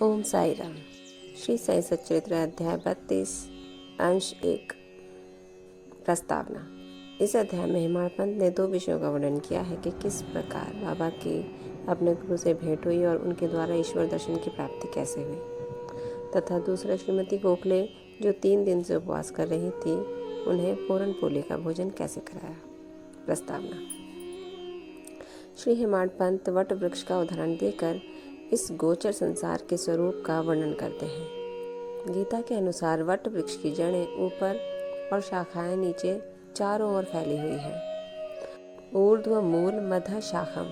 ओम साई राम। श्री साई सच्चरित्र अध्याय 32 अंश 1 प्रस्तावना। इस अध्याय में हेमाड पंत ने 2 विषयों का वर्णन किया है कि किस प्रकार बाबा की अपने गुरु से भेंट हुई और उनके द्वारा ईश्वर दर्शन की प्राप्ति कैसे हुई, तथा दूसरा श्रीमती गोखले जो 3 दिन से उपवास कर रही थी उन्हें पूरन पोली का भोजन कैसे कराया। प्रस्तावना। श्री हेमाड पंत वट वृक्ष का उदाहरण देकर इस गोचर संसार के स्वरूप का वर्णन करते हैं। गीता के अनुसार वट वृक्ष की जड़ें ऊपर और शाखाएं नीचे चारों ओर फैली हुई हैं। ऊर्ध्व मूल मध्य शाखम।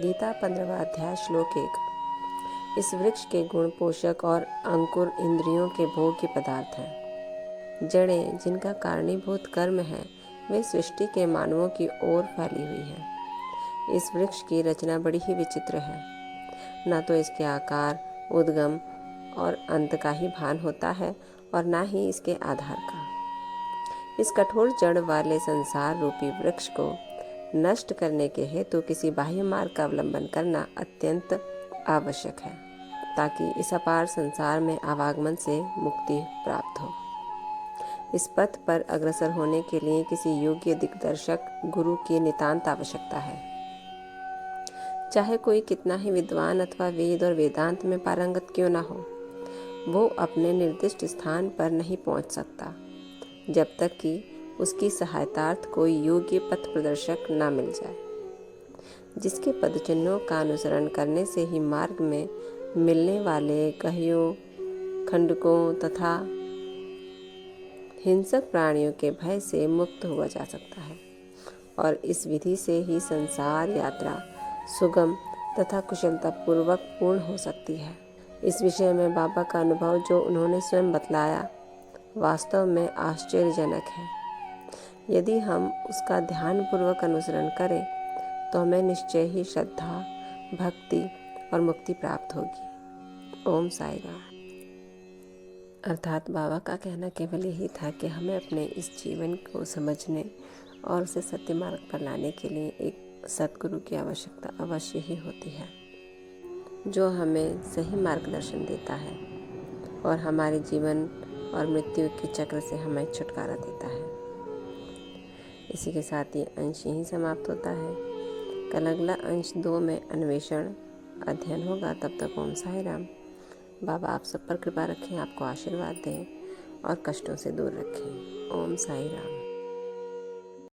गीता 15वां अध्याय श्लोक 1। इस वृक्ष के गुण पोषक और अंकुर इंद्रियों के भोग्य पदार्थ हैं। जड़ें जिनका कारणीभूत कर्म है वे सृष्टि के मानवों की ओर फैली हुई हैं। इस वृक्ष की रचना बड़ी ही विचित्र है। न तो इसके आकार, उद्गम और अंत का ही भान होता है और न ही इसके आधार का। इस कठोर जड़ वाले संसार रूपी वृक्ष को नष्ट करने के हेतु किसी बाह्य मार्ग का अवलंबन करना अत्यंत आवश्यक है, ताकि इस अपार संसार में आवागमन से मुक्ति प्राप्त हो। इस पथ पर अग्रसर होने के लिए किसी योग्य दिग्दर्शक गुरु की नितांत आवश्यकता है। चाहे कोई कितना ही विद्वान अथवा वेद और वेदांत में पारंगत क्यों न हो, वो अपने निर्दिष्ट स्थान पर नहीं पहुंच सकता जब तक कि उसकी सहायतार्थ कोई योग्य पथ प्रदर्शक न मिल जाए, जिसके पदचिन्हों का अनुसरण करने से ही मार्ग में मिलने वाले कहियों, खंडकों तथा हिंसक प्राणियों के भय से मुक्त हुआ जा सकता है और इस विधि से ही संसार यात्रा सुगम तथा कुशलतापूर्वक पूर्ण हो सकती है। इस विषय में बाबा का अनुभव जो उन्होंने स्वयं बतलाया वास्तव में आश्चर्यजनक है। यदि हम उसका ध्यानपूर्वक अनुसरण करें तो हमें निश्चय ही श्रद्धा, भक्ति और मुक्ति प्राप्त होगी। ओम साई राम। अर्थात बाबा का कहना केवल यही था कि हमें अपने इस जीवन को समझने और उसे सत्य मार्ग पर लाने के लिए एक सद्गुरु की आवश्यकता अवश्य ही होती है, जो हमें सही मार्गदर्शन देता है और हमारे जीवन और मृत्यु के चक्र से हमें छुटकारा देता है। इसी के साथ ये अंश यहीं समाप्त होता है। कल अगला अंश 2 में अन्वेषण अध्ययन होगा। तब तक ओम साई राम। बाबा आप सब पर कृपा रखें, आपको आशीर्वाद दें और कष्टों से दूर रखें। ओम साई राम।